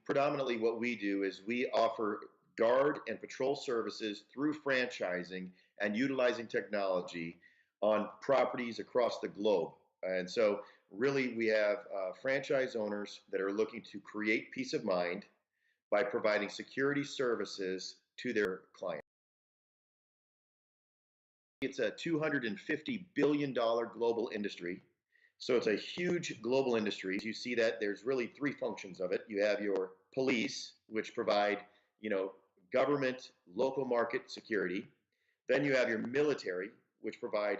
predominantly what we do is we offer guard and patrol services through franchising and utilizing technology on properties across the globe. And so, really, we have franchise owners that are looking to create peace of mind by providing security services to their clients. It's a $250 billion global industry. So it's a huge global industry. You see that there's really three functions of it. You have your police, which provide, you know, government, local market security. Then you have your military, which provide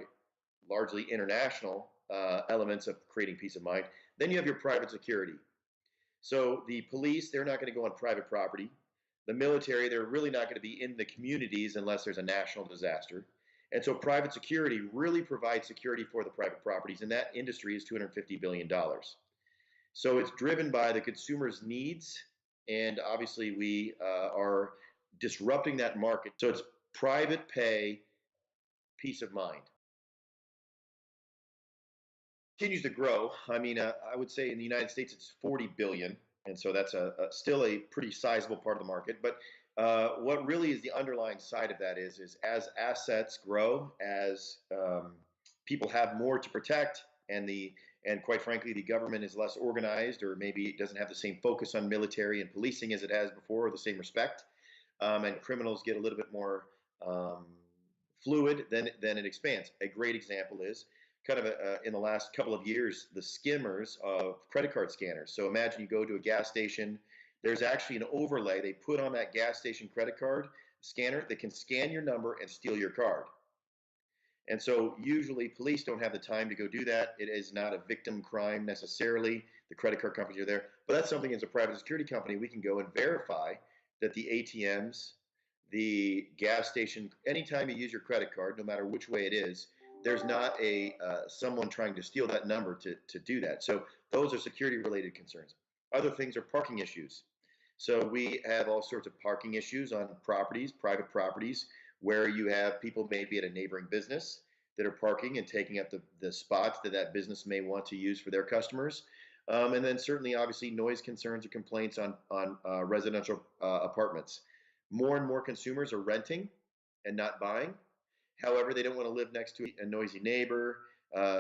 largely international elements of creating peace of mind. Then you have your private security. So the police, they're not going to go on private property. The military, they're really not going to be in the communities unless there's a national disaster. And so private security really provides security for the private properties, and that industry is $250 billion. So it's driven by the consumer's needs, and obviously we are disrupting that market. So it's private pay, peace of mind. Continues to grow. I mean, I would say in the United States it's 40 billion, and so that's still a pretty sizable part of the market. But what really is the underlying side of that is as assets grow, as people have more to protect, and quite frankly, the government is less organized, or maybe it doesn't have the same focus on military and policing as it has before, or the same respect, and criminals get a little bit more fluid, then it expands. A great example is kind of in the last couple of years, the skimmers of credit card scanners. So imagine you go to a gas station. There's actually an overlay they put on that gas station credit card scanner that can scan your number and steal your card. And so usually police don't have the time to go do that. It is not a victim crime necessarily. The credit card companies are there. But that's something as a private security company, we can go and verify that the ATMs, the gas station, anytime you use your credit card, no matter which way it is, there's not someone trying to steal that number to do that. So those are security related concerns. Other things are parking issues. So we have all sorts of parking issues on properties, private properties, where you have people maybe at a neighboring business that are parking and taking up the spots that business may want to use for their customers. And then certainly, obviously, noise concerns or complaints on residential apartments. More and more consumers are renting and not buying. However, they don't want to live next to a noisy neighbor,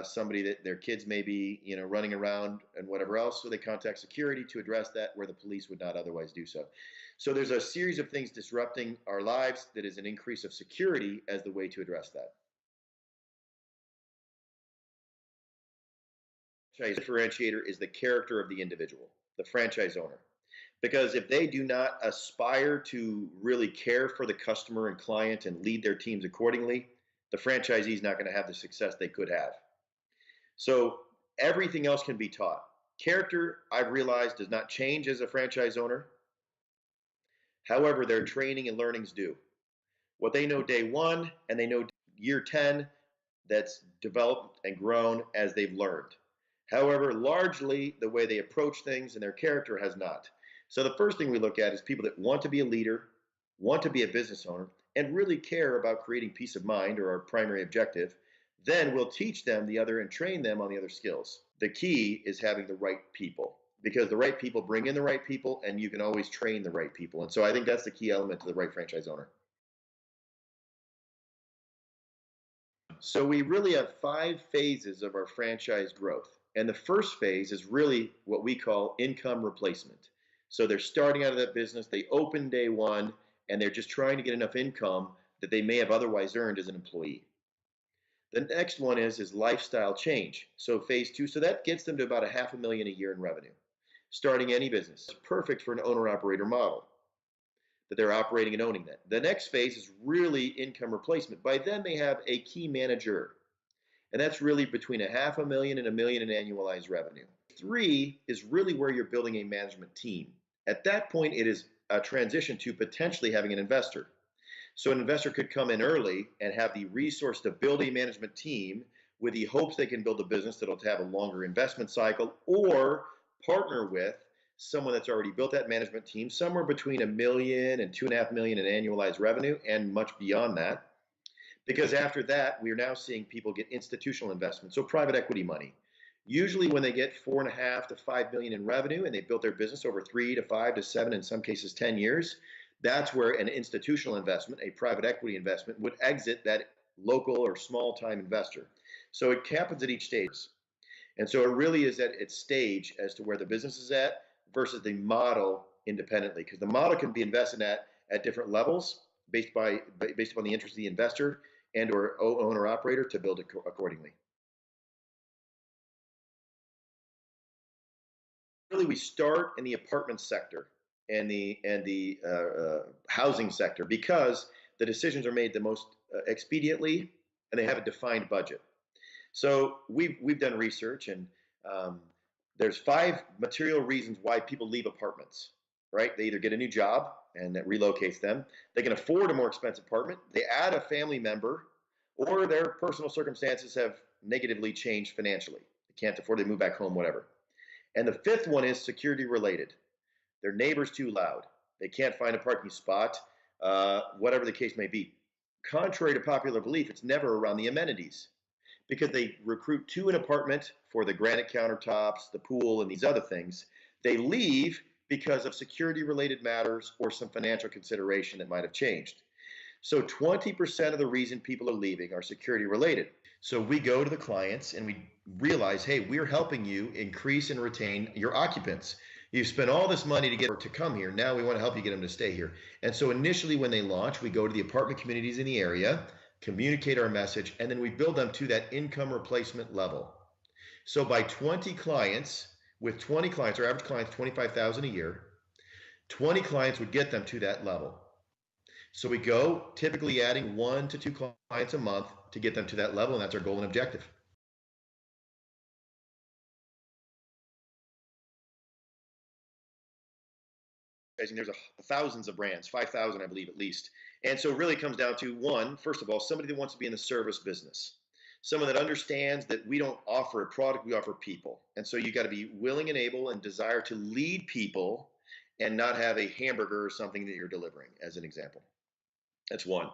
somebody that their kids may be, running around and whatever else. So they contact security to address that where the police would not otherwise do so. So there's a series of things disrupting our lives that is an increase of security as the way to address that. Differentiator is the character of the individual, the franchise owner. Because if they do not aspire to really care for the customer and client and lead their teams accordingly, the franchisee is not going to have the success they could have. So everything else can be taught. Character, I've realized, does not change as a franchise owner. However, their training and learnings do. What they know day one and they know year 10, that's developed and grown as they've learned. However, largely the way they approach things and their character has not. So the first thing we look at is people that want to be a leader, want to be a business owner, and really care about creating peace of mind, or our primary objective. Then we'll teach them the other and train them on the other skills. The key is having the right people, because the right people bring in the right people, and you can always train the right people. And so I think that's the key element to the right franchise owner. So we really have 5 phases of our franchise growth. And the first phase is really what we call income replacement. So they're starting out of that business, they open day one, and they're just trying to get enough income that they may have otherwise earned as an employee. The next one is lifestyle change. So phase 2, so that gets them to about $500,000 a year in revenue. Starting any business. It's perfect for an owner-operator model, that they're operating and owning that. The next phase is really income replacement. By then they have a key manager. And that's really between $500,000 and $1 million in annualized revenue. 3 is really where you're building a management team. At that point, it is a transition to potentially having an investor. So an investor could come in early and have the resource to build a management team with the hopes they can build a business that'll have a longer investment cycle, or partner with someone that's already built that management team, somewhere between $1 million and $2.5 million in annualized revenue, and much beyond that. Because after that, we are now seeing people get institutional investment, so private equity money. Usually when they get 4.5 to 5 million in revenue and they built their business over 3 to 5 to 7, in some cases 10 years, that's where an institutional investment, a private equity investment, would exit that local or small time investor. So it happens at each stage. And so it really is at its stage as to where the business is at versus the model independently, because the model can be invested at different levels based upon the interest of the investor and or owner operator to build it accordingly. Really, we start in the apartment sector and the housing sector because the decisions are made the most expediently and they have a defined budget. So we've done research, and um, there's 5 material reasons why people leave apartments. Right? They either get a new job and that relocates them. They can afford a more expensive apartment. They add a family member, or their personal circumstances have negatively changed financially. They can't afford. They move back home. Whatever. And the fifth one is security related. Their neighbor's too loud. They can't find a parking spot. Whatever the case may be. Contrary to popular belief, it's never around the amenities because they recruit to an apartment for the granite countertops, the pool, and these other things. They leave because of security related matters or some financial consideration that might have changed. So 20% of the reason people are leaving are security related. So we go to the clients and we realize, hey, we're helping you increase and retain your occupants. You've spent all this money to get to come here. Now we want to help you get them to stay here. And so initially when they launch, we go to the apartment communities in the area, communicate our message, and then we build them to that income replacement level. So by 20 clients, with 20 clients, our average client's 25,000 a year, 20 clients would get them to that level. So we go typically adding 1 to 2 clients a month to get them to that level, and that's our goal and objective. There's thousands of brands, 5,000, I believe, at least. And so it really comes down to one, first of all, somebody that wants to be in the service business, someone that understands that we don't offer a product, we offer people. And so you got to be willing and able and desire to lead people and not have a hamburger or something that you're delivering, as an example. That's one.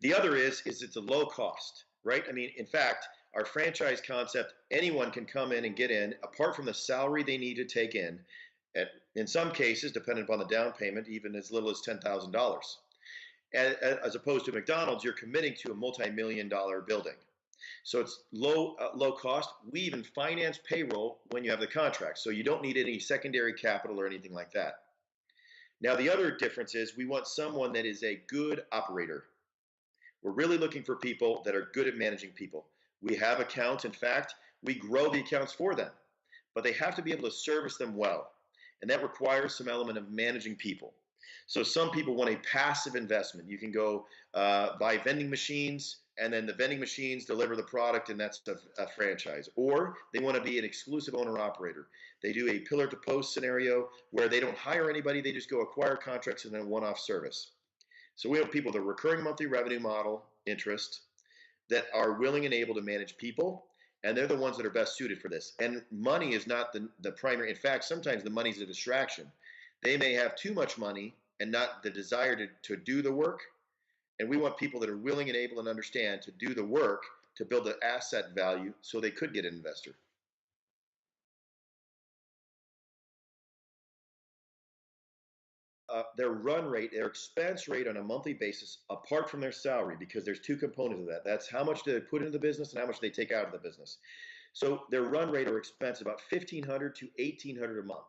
The other is it's a low cost, right? I mean, in fact, our franchise concept, anyone can come in and get in, apart from the salary they need to take in, in some cases, depending upon the down payment, even as little as $10,000. As opposed to McDonald's, you're committing to a multi-million-dollar building. So it's low cost. We even finance payroll when you have the contract, so you don't need any secondary capital or anything like that. Now, the other difference is we want someone that is a good operator. We're really looking for people that are good at managing people. We have accounts. In fact, we grow the accounts for them, but they have to be able to service them well. And that requires some element of managing people. So some people want a passive investment. You can go buy vending machines, and then the vending machines deliver the product, and that's a franchise. Or they want to be an exclusive owner operator. They do a pillar to post scenario where they don't hire anybody, they just go acquire contracts and then one-off service. So we have people with a recurring monthly revenue model interest that are willing and able to manage people, and they're the ones that are best suited for this. And money is not the primary. In fact, sometimes the money is a distraction. They may have too much money and not the desire to do the work. And we want people that are willing and able and understand to do the work to build the asset value so they could get an investor. Their run rate, their expense rate on a monthly basis, apart from their salary, because there's two components of that. That's how much do they put into the business and how much they take out of the business. So their run rate or expense is about $1,500 to $1,800 a month.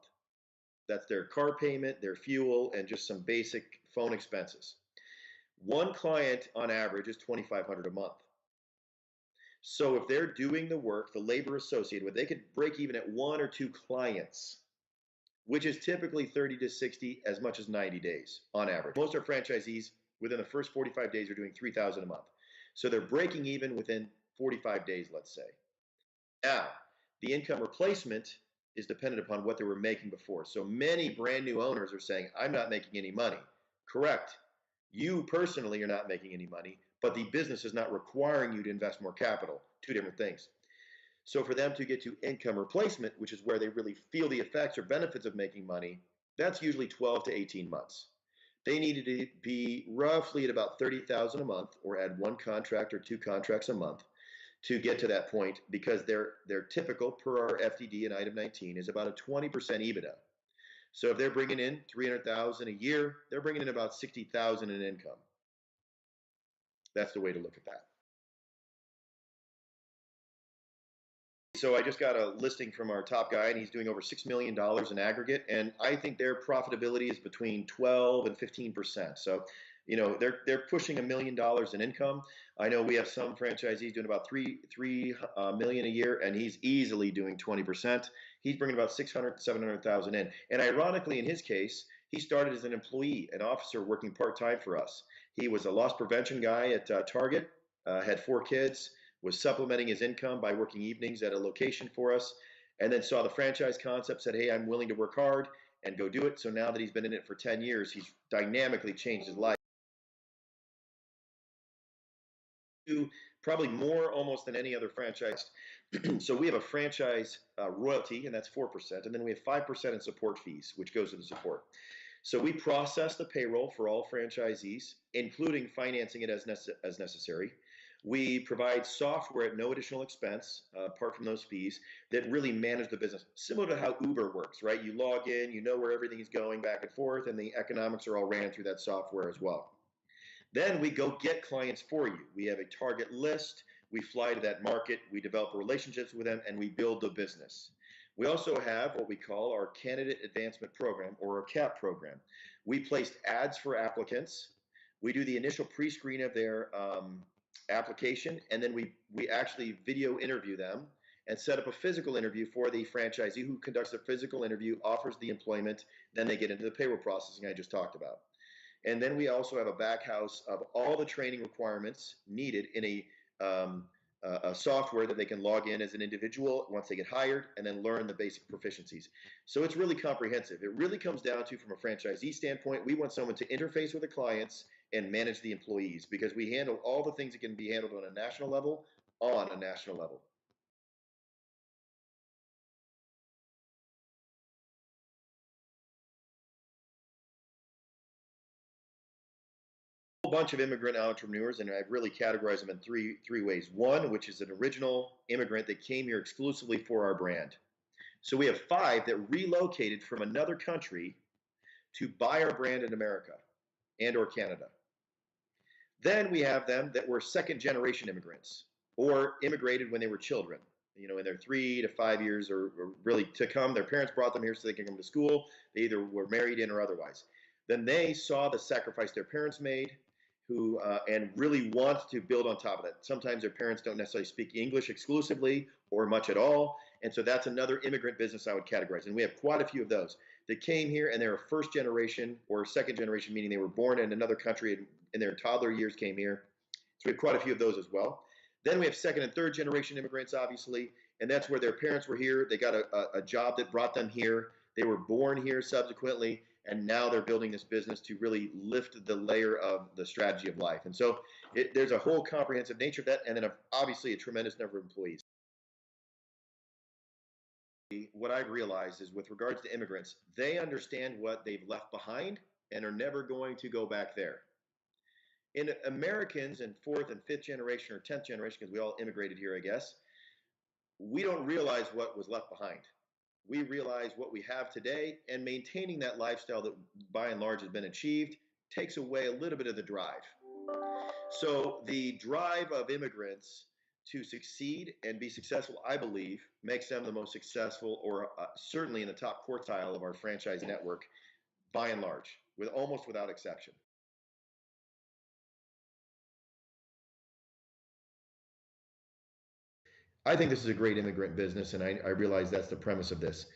That's their car payment, their fuel, and just some basic phone expenses. One client on average is $2,500 a month. So if they're doing the work, the labor associated with it, they could break even at 1 or 2 clients, which is typically 30 to 60, as much as 90 days on average. Most of our franchisees within the first 45 days are doing 3,000 a month. So they're breaking even within 45 days, let's say. Now, the income replacement is dependent upon what they were making before. So many brand new owners are saying, I'm not making any money. Correct. You personally are not making any money, but the business is not requiring you to invest more capital. Two different things. So for them to get to income replacement, which is where they really feel the effects or benefits of making money, that's usually 12 to 18 months. They needed to be roughly at about 30,000 a month or add 1 contract or 2 contracts a month to get to that point because their typical per our FDD in item 19 is about a 20% EBITDA. So if they're bringing in 300,000 a year, they're bringing in about 60,000 in income. That's the way to look at that. So I just got a listing from our top guy, and he's doing over $6 million in aggregate, and I think their profitability is between 12 and 15%. So, you know, they're pushing $1 million in income. I know we have some franchisees doing about three million a year, and he's easily doing 20%. He's bringing about 600, 700,000 in. And ironically, in his case, he started as an employee, an officer working part-time for us. He was a loss prevention guy at Target, had 4 kids, was supplementing his income by working evenings at a location for us, and then saw the franchise concept, said, hey, I'm willing to work hard and go do it. So now that he's been in it for 10 years, he's dynamically changed his life. Probably more almost than any other franchise. So we have a franchise royalty, and that's 4%, and then we have 5% in support fees, which goes to the support. So we process the payroll for all franchisees, including financing it as necessary. We provide software at no additional expense, apart from those fees, that really manage the business. Similar to how Uber works, right? You log in, you know where everything is going back and forth, and the economics are all ran through that software as well. Then we go get clients for you. We have a target list. We fly to that market. We develop relationships with them, and we build the business. We also have what we call our Candidate Advancement Program, or our CAP program. We place ads for applicants. We do the initial pre-screen of their application, and then we actually video interview them and set up a physical interview for the franchisee who conducts a physical interview, offers the employment, then they get into the payroll processing I just talked about. And then we also have a back house of all the training requirements needed in a software that they can log in as an individual once they get hired and then learn the basic proficiencies. So it's really comprehensive. It really comes down to, from a franchisee standpoint, we want someone to interface with the clients and manage the employees, because we handle all the things that can be handled on a national level. A bunch of immigrant entrepreneurs, and I've really categorized them in three ways. One, which is an original immigrant that came here exclusively for our brand. So we have 5 that relocated from another country to buy our brand in America and or Canada. Then we have them that were second generation immigrants or immigrated when they were children, you know, in their 3 to 5 years or really to come. Their parents brought them here so they can come to school. They either were married in or otherwise. Then they saw the sacrifice their parents made, and really want to build on top of that. Sometimes their parents don't necessarily speak English exclusively or much at all. And so that's another immigrant business I would categorize. And we have quite a few of those that came here and they were first generation or second generation, meaning they were born in another country and in their toddler years came here. So we have quite a few of those as well. Then we have second and third generation immigrants, obviously, and that's where their parents were here. They got a job that brought them here. They were born here subsequently, and now they're building this business to really lift the layer of the strategy of life. And so there's a whole comprehensive nature of that, and then obviously a tremendous number of employees. What I've realized is, with regards to immigrants, they understand what they've left behind and are never going to go back there. In Americans in 4th and 5th generation or 10th generation, because we all immigrated here, I guess, we don't realize what was left behind. We realize what we have today, and maintaining that lifestyle that by and large has been achieved takes away a little bit of the drive. So the drive of immigrants to succeed and be successful, I believe, makes them the most successful, or certainly in the top quartile of our franchise network, by and large, almost without exception. I think this is a great immigrant business, and I realize that's the premise of this.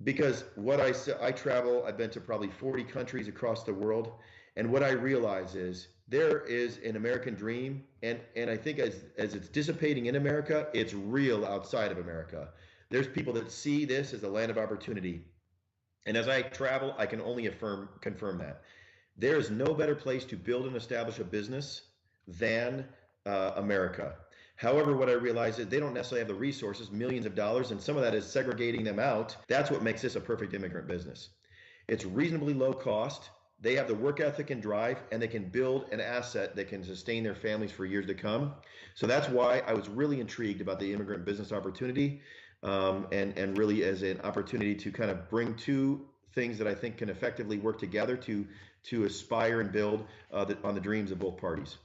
Because I travel, I've been to probably 40 countries across the world, and what I realize is there is an American dream, and I think as it's dissipating in America, it's real outside of America. There's people that see this as a land of opportunity, and as I travel, I can only confirm that. There is no better place to build and establish a business than America. However, what I realize is they don't necessarily have the resources, millions of dollars, and some of that is segregating them out. That's what makes this a perfect immigrant business. It's reasonably low cost, They have the work ethic and drive, and they can build an asset that can sustain their families for years to come. So that's why I was really intrigued about the immigrant business opportunity, and really as an opportunity to kind of bring two things that I think can effectively work together to aspire and build on the dreams of both parties.